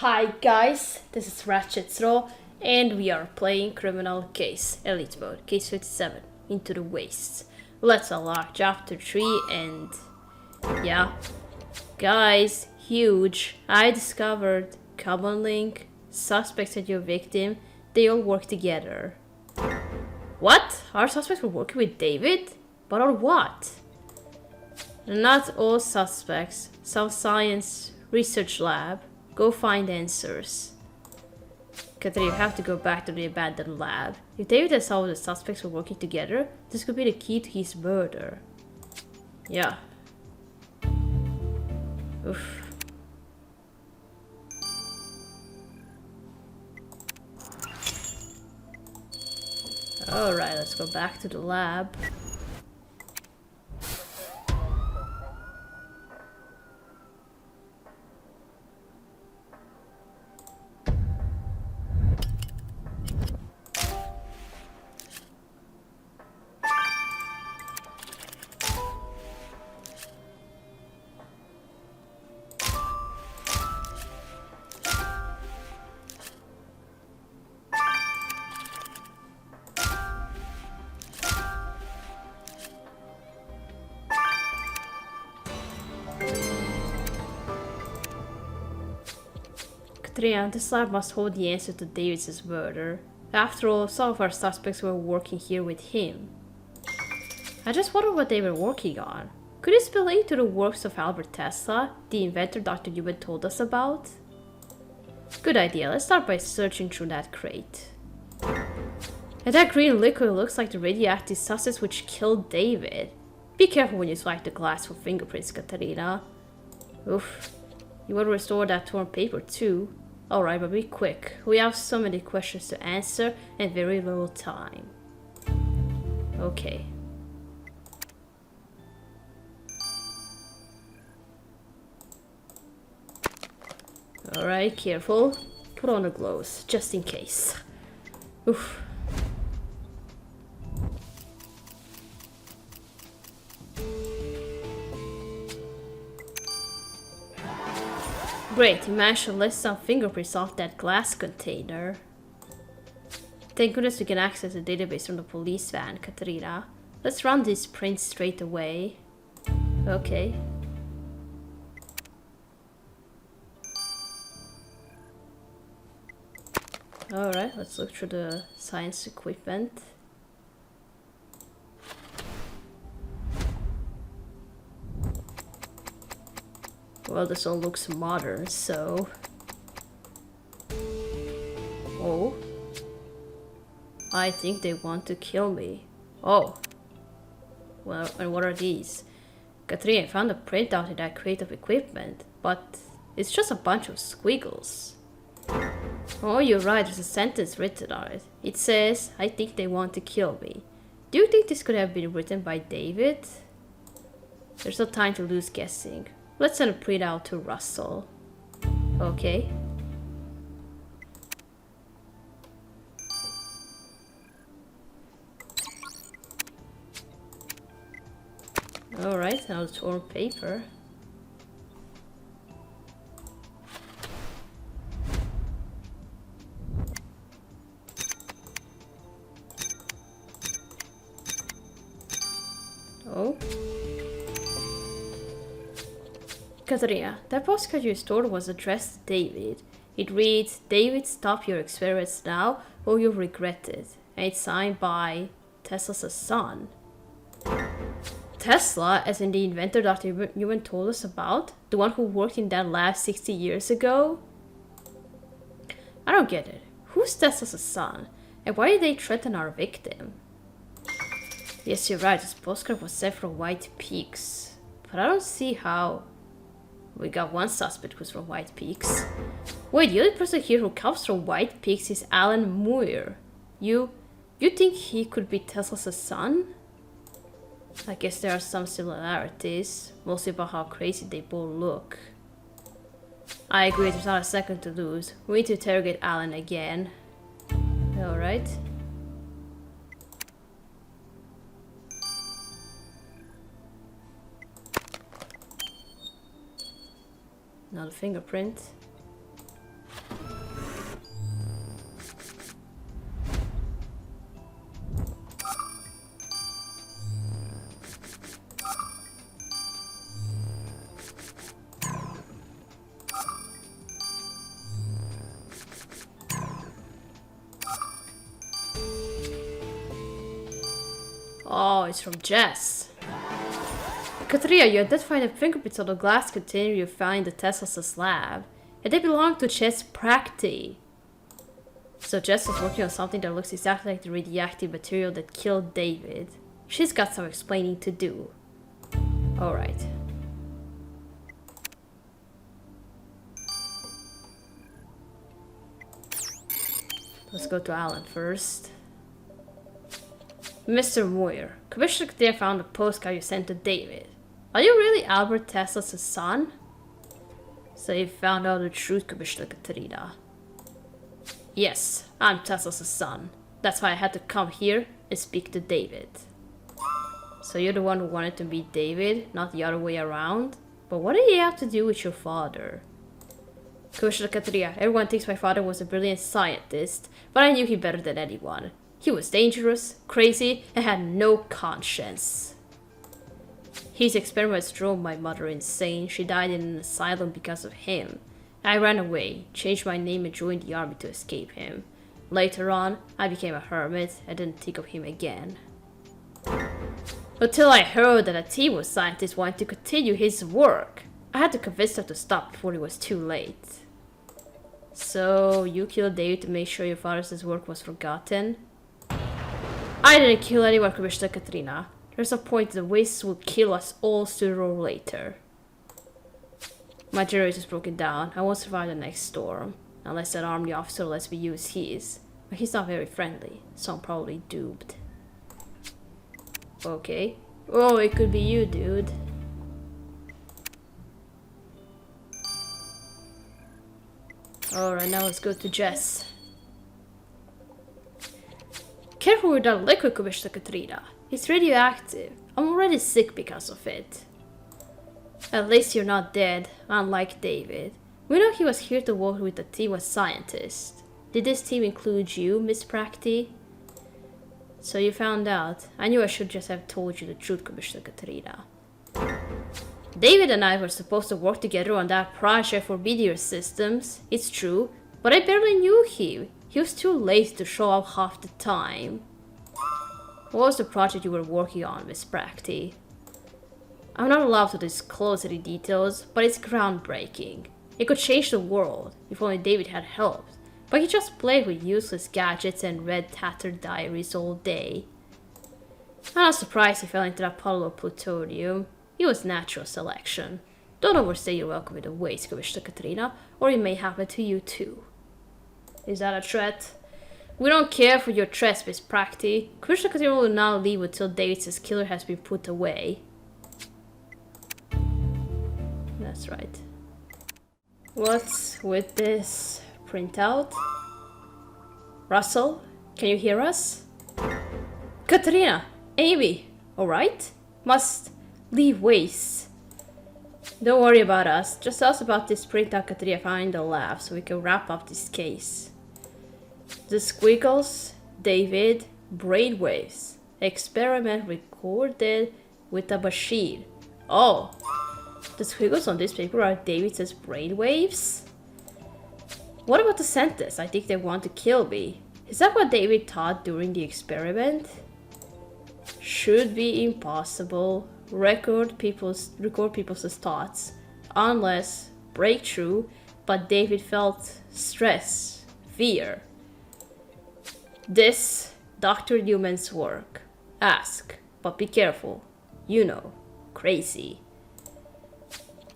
Hi guys, this is Ratchet's Raw, and we are playing Criminal Case Elite Mode, Case 57, Into the Wastes. Let's unlock Chapter 3 and... yeah. Guys, huge. I discovered common link, suspects and your victim, they all work together. What? Our suspects were working with David? But on what? Not all suspects. Some science research lab. Go find answers. Katrina, you have to go back to the abandoned lab. If David and some of the suspects were working together, this could be the key to his murder. Yeah. Oof. Alright, let's go back to the lab. Katrina, this lab must hold the answer to David's murder. After all, some of our suspects were working here with him. I just wonder what they were working on. Could it spill into the works of Albert Tesla, the inventor Dr. Newman told us about? Good idea, let's start by searching through that crate. And that green liquid looks like the radioactive substance which killed David. Be careful when you swipe the glass for fingerprints, Katarina. Oof. You want to restore that torn paper too? Alright, but be quick. We have so many questions to answer and very little time. Okay. Alright, careful. Put on the gloves, just in case. Oof. Great, you managed to lift some fingerprints off that glass container. Thank goodness we can access the database from the police van, Katrina. Let's run these prints straight away. Okay. Alright, let's look through the science equipment. Well, this all looks modern, so... Oh. I think they want to kill me. Oh. Well, and what are these? Katrina, I found a printout in that crate of equipment, but it's just a bunch of squiggles. Oh, you're right, there's a sentence written on it. It says, I think they want to kill me. Do you think this could have been written by David? There's no time to lose guessing. Let's send a printout to Russell. Okay. Alright, now the torn paper. Oh. Katarina, that postcard you stored was addressed to David. It reads, David, stop your experiments now or you'll regret it. And it's signed by Tesla's son. Tesla, as in the inventor Dr. Newman told us about? The one who worked in that lab 60 years ago? I don't get it. Who's Tesla's son? And why did they threaten our victim? Yes, you're right, this postcard was sent from White Peaks. But I don't see how... We got one suspect who's from White Peaks. Wait, the only person here who comes from White Peaks is Alan Muir. You think he could be Tesla's son? I guess there are some similarities, mostly about how crazy they both look. I agree, there's not a second to lose. We need to interrogate Alan again. Alright. Another fingerprint. Oh, it's from Jess. Katrina, you identified the fingerprints on the glass container you found in the Tesla's lab. And they belong to Jess Practi. So Jess was working on something that looks exactly like the radioactive material that killed David. She's got some explaining to do. Alright. Let's go to Alan first. Mr. Moyer, Commissioner Katrina found a postcard you sent to David. Are you really Albert Tesla's son? So you found out the truth, Commissioner Katrina. Yes, I'm Tesla's son. That's why I had to come here and speak to David. So you're the one who wanted to meet David, not the other way around? But what did he have to do with your father? Commissioner Katrina, everyone thinks my father was a brilliant scientist, but I knew him better than anyone. He was dangerous, crazy, and had no conscience. His experiments drove my mother insane. She died in an asylum because of him. I ran away, changed my name and joined the army to escape him. Later on, I became a hermit and didn't think of him again. Until I heard that a team of scientists wanted to continue his work. I had to convince them to stop before it was too late. So, you killed David to make sure your father's work was forgotten? I didn't kill anyone, Commissioner Katrina. There's a point the wastes will kill us all sooner or later. My generator's broken down. I won't survive the next storm. Unless that army officer lets me use his. But he's not very friendly, so I'm probably doomed. Okay. Oh, it could be you, dude. Alright, now let's go to Jess. Careful with that liquid, Commissioner Katrina. It's radioactive. I'm already sick because of it. At least you're not dead, unlike David. We know he was here to work with a team of scientists. Did this team include you, Miss Practi? So you found out. I knew I should just have told you the truth, Commissioner Katrina. David and I were supposed to work together on that project for meteor systems. It's true, but I barely knew him. He was too late to show up half the time. What was the project you were working on, Miss Practi? I'm not allowed to disclose any details, but it's groundbreaking. It could change the world, if only David had helped. But he just played with useless gadgets and read tattered diaries all day. I'm not surprised he fell into that puddle of plutonium. It was natural selection. Don't overstay your welcome with the waste, Commissioner Katrina, or it may happen to you too. Is that a threat? We don't care for your threats, Miss Practi. Commissioner Katrina will not leave until David's killer has been put away. That's right. What's with this printout? Russell, can you hear us? Katrina, Amy, alright? Must leave waste. Don't worry about us. Just tell us about this printout Katrina found in the lab so we can wrap up this case. The squiggles, David, brainwaves. Experiment recorded with a machine. Oh, the squiggles on this paper are David's brainwaves? What about the sentence? I think they want to kill me. Is that what David thought during the experiment? Should be impossible. Record people's thoughts. Unless breakthrough, but David felt stress, fear. This Dr. Newman's work. Ask, but be careful. You know, crazy.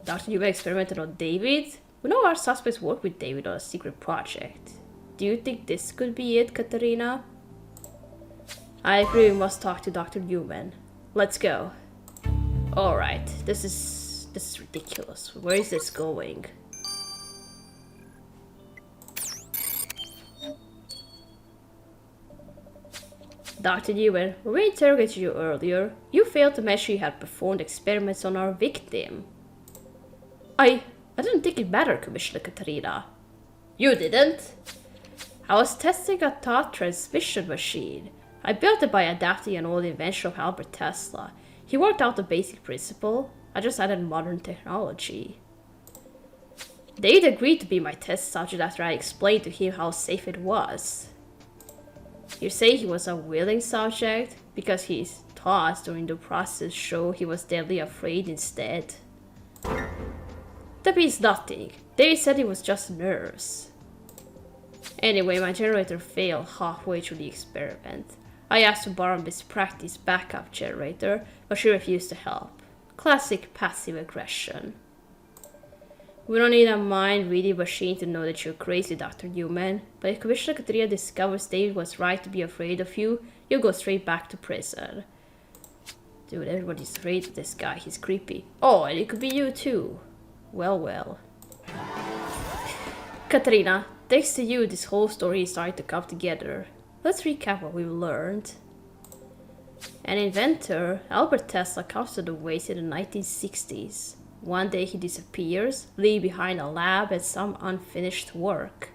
Dr. Newman experimented on David? We know our suspects work with David on a secret project. Do you think this could be it, Katarina? I agree we must talk to Dr. Newman. Let's go. Alright, this is ridiculous. Where is this going? Dr. Newman, when we interrogated you earlier, you failed to mention you had performed experiments on our victim. I didn't think it mattered, Commissioner Katarina. You didn't? I was testing a thought transmission machine. I built it by adapting an old invention of Albert Tesla. He worked out the basic principle. I just added modern technology. David agreed to be my test subject after I explained to him how safe it was. You say he was a willing subject because he's thoughts during the process show he was deadly afraid instead. That means nothing. David said it was just nerves. Anyway, my generator failed halfway through the experiment. I asked to borrow Miss Practice's backup generator, but she refused to help. Classic passive aggression. We don't need a mind-reading machine to know that you're crazy, Dr. Newman. But if Commissioner Katrina discovers David was right to be afraid of you, you'll go straight back to prison. Dude, everybody's afraid of this guy. He's creepy. Oh, and it could be you too. Well, well. Katrina, thanks to you, this whole story is starting to come together. Let's recap what we've learned. An inventor, Albert Tesla, comes to the waste in the 1960s. One day he disappears, leaving behind a lab and some unfinished work.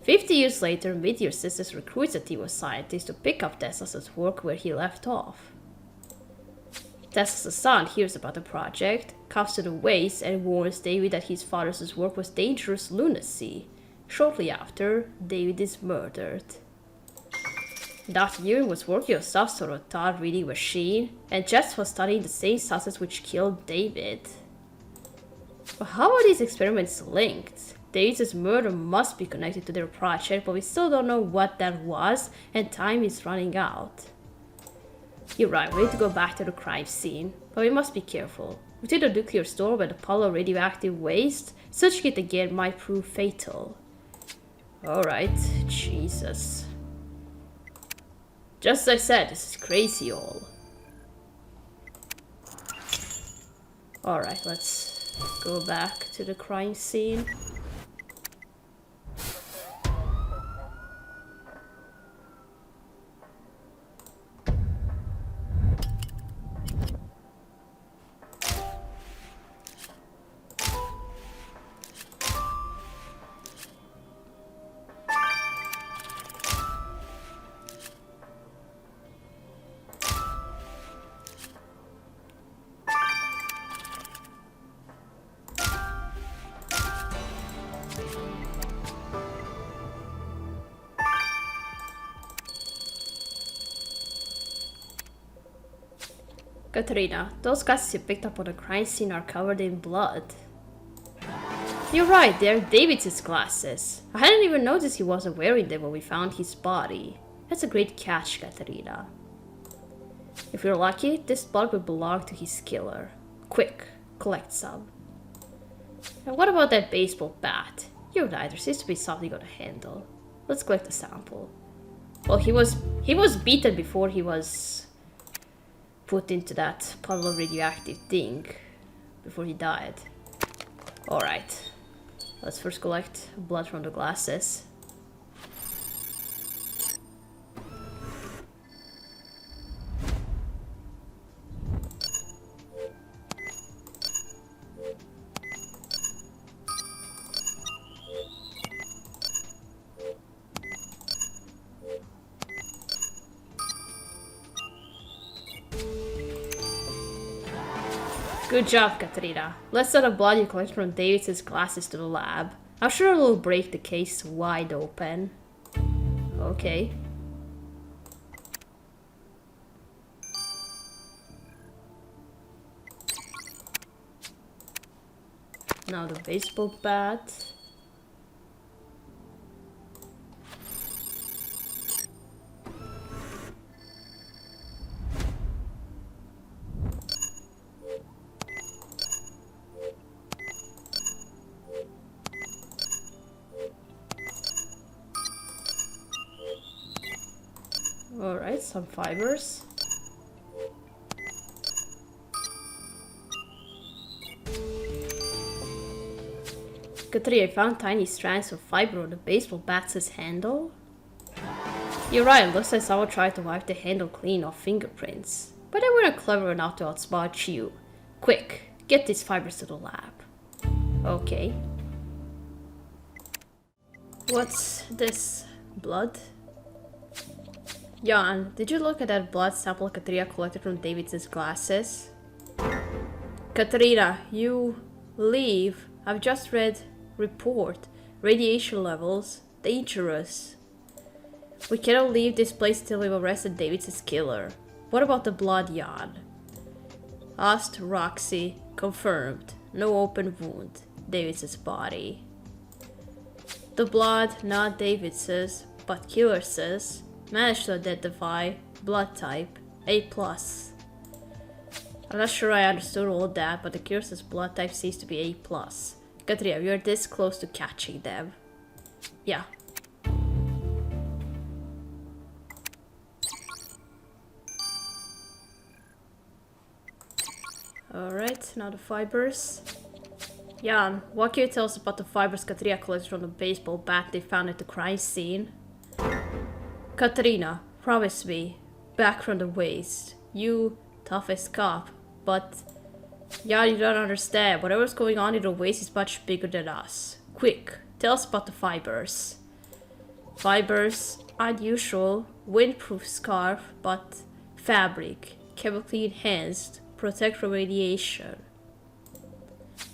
50 years later, Meteor Systems recruits a team of scientists to pick up Tesla's work where he left off. Tesla's son hears about the project, comes to the waste, and warns David that his father's work was dangerous lunacy. Shortly after, David is murdered. Dr. Newman was working on some sort of thought-reading machine, and Jess was studying the same substance which killed David. But how are these experiments linked? David's murder must be connected to their project, but we still don't know what that was, and time is running out. You're right, we need to go back to the crime scene, but we must be careful. Within the nuclear storm and the pile of radioactive waste, such hit again might prove fatal. Alright, Jesus. Just as I said, this is crazy all. Alright, let's go back to the crime scene. Katrina, those glasses you picked up on the crime scene are covered in blood. You're right, they're David's glasses. I hadn't even noticed he wasn't wearing them when we found his body. That's a great catch, Katrina. If you're lucky, this blood will belong to his killer. Quick, collect some. And what about that baseball bat? You're right, there seems to be something on the handle. Let's collect a sample. Well, he was beaten before he was put into that puddle of radioactive thing before he died. Alright, let's first collect blood from the glasses. Good job, Katrina. Let's send the blood you collect from David's glasses to the lab. I'm sure it'll break the case wide open. Okay. Now the baseball bat. Alright, some fibers. Katrina, I found tiny strands of fiber on the baseball bat's handle. You're right, it looks like someone tried to wipe the handle clean of fingerprints. But they weren't clever enough to outsmart you. Quick, get these fibers to the lab. Okay. What's this? Blood? Jan, did you look at that blood sample Katrina collected from David's glasses? Katrina, you leave. I've just read report. Radiation levels. Dangerous. We cannot leave this place till we've arrested David's killer. What about the blood yawn? Asked Roxy. Confirmed. No open wound. David's body. The blood, not David's, but Killer's, managed to identify blood type A+. I'm not sure I understood all that, but the Killer's blood type seems to be A+. Katrina, we are this close to catching them. Yeah. Alright, now the fibers. Jan, what can you tell us about the fibers Katrina collected from the baseball bat they found at the crime scene? Katrina, promise me, back from the waist. You, toughest cop, but... Jan, you don't understand. Whatever's going on in the waist is much bigger than us. Quick, tell us about the fibers. Fibers, unusual, windproof scarf, but fabric, chemically enhanced. Protect from radiation.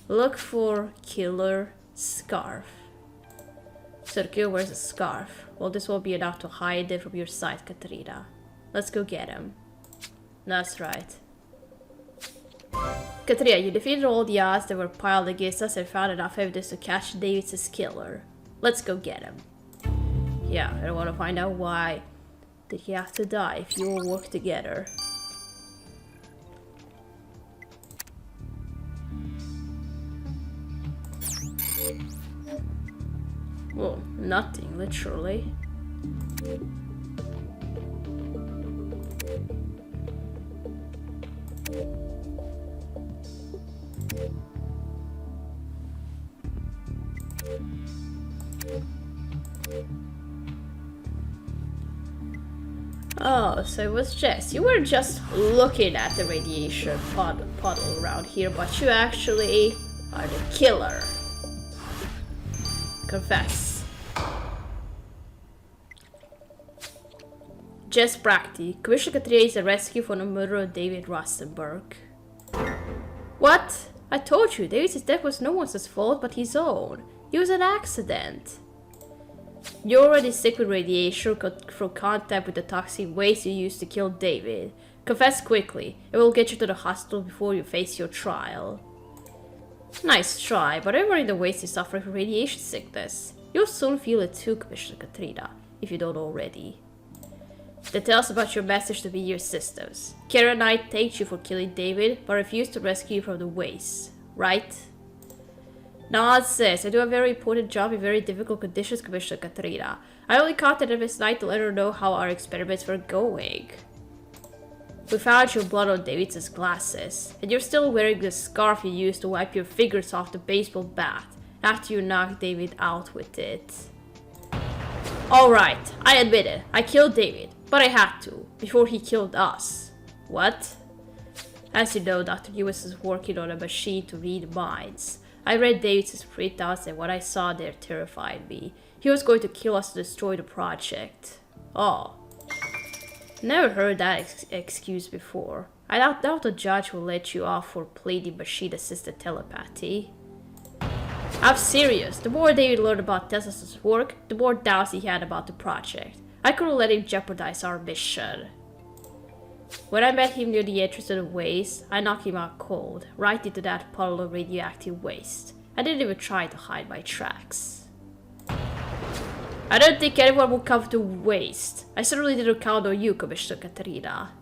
Look for killer scarf. So the killer wears a scarf. Well, this won't be enough to hide it from your sight, Katrina. Let's go get him. That's right. Katrina, you defeated all the odds that were piled against us and found enough evidence to catch David's killer. Let's go get him. Yeah, I want to find out why did he have to die if you all work together. Well, nothing, literally. Oh, so it was Jess. You were just looking at the radiation puddle around here, but you actually are the killer. Confess. Jess Brachty, Commissioner Katrina is a rescue from the murder of David Rosenberg. What? I told you, David's death was no one's fault but his own. It was an accident. You're already sick with radiation from contact with the toxic waste you used to kill David. Confess quickly, and we'll get you to the hospital before you face your trial. Nice try, but everyone in the waste is suffering from radiation sickness. You'll soon feel it too, Commissioner Katrina, if you don't already. Then tell us about your message to your systems. Kara Knight thanked you for killing David, but refused to rescue you from the waste, right? Nonsense, I do a very important job in very difficult conditions, Commissioner Katrina. I only contacted Miss Knight to let her know how our experiments were going. We found your blood on David's glasses, and you're still wearing the scarf you used to wipe your fingers off the baseball bat after you knocked David out with it. Alright, I admit it, I killed David, but I had to, before he killed us. What? As you know, Dr. Lewis is working on a machine to read minds. I read David's printouts and what I saw there terrified me. He was going to kill us to destroy the project. Oh. Never heard that excuse before. I doubt the judge will let you off for playing machine-assisted telepathy. I'm serious. The more David learned about Tesla's work, the more doubts he had about the project. I couldn't let him jeopardize our mission. When I met him near the entrance to the waste, I knocked him out cold, right into that puddle of radioactive waste. I didn't even try to hide my tracks. I don't think anyone would come to waste. I certainly didn't count on you, Commissioner Katrina.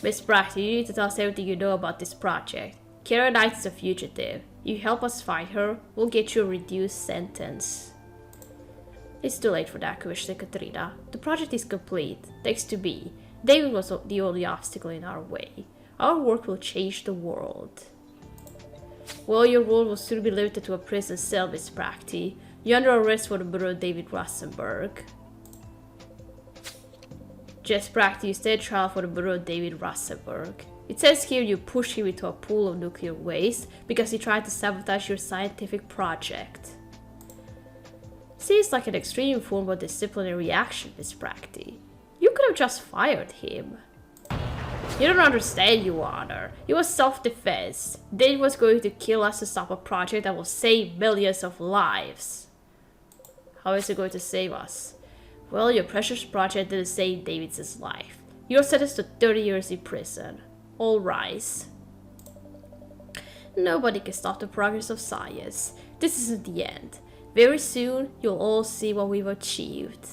Miss Brachty, you need to tell us everything you know about this project. Kara Knight is a fugitive. You help us find her, we'll get you a reduced sentence. It's too late for that, Commissioner Katrina. The project is complete, thanks to me. David was the only obstacle in our way. Our work will change the world. Well, your world will soon be limited to a prison cell, Miss Brachty. You're under arrest for the murder of David Rosenberg. Jess Brachty, you stand trial for the murder of David Rosenberg. It says here you pushed him into a pool of nuclear waste because he tried to sabotage your scientific project. Seems like an extreme form of disciplinary action, Miss Brachty. You could have just fired him. You don't understand, Your Honor. It was self-defense. David was going to kill us to stop a project that will save millions of lives. How is it going to save us? Well, your precious project didn't save David's life. You're sentenced to 30 years in prison. All rise. Nobody can stop the progress of science. This isn't the end. Very soon, you'll all see what we've achieved.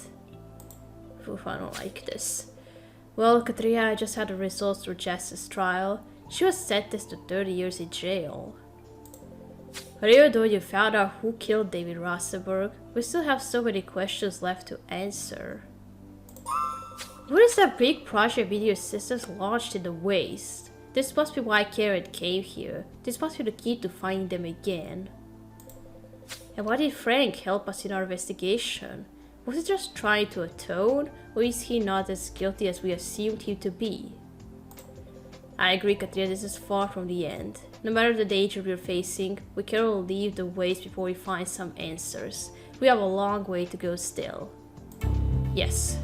Oof, I don't like this. Well, Katrina just had the results through Jess's trial. She was sentenced to 30 years in jail. But even though you found out who killed David Rosenberg, we still have so many questions left to answer. What is that big project video systems launched in the waste? This must be why Karen came here. This must be the key to finding them again. And why did Frank help us in our investigation? Was he just trying to atone, or is he not as guilty as we assumed him to be? I agree, Katrina, this is far from the end. No matter the danger we're facing, we cannot leave the waste before we find some answers. We have a long way to go still. Yes.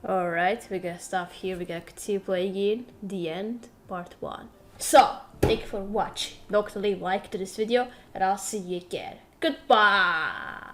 Alright, we're gonna stop here. We're gonna continue playing in The End, Part 1. So, thank you for watching. Don't forget to leave a like to this video, and I'll see you again. Goodbye!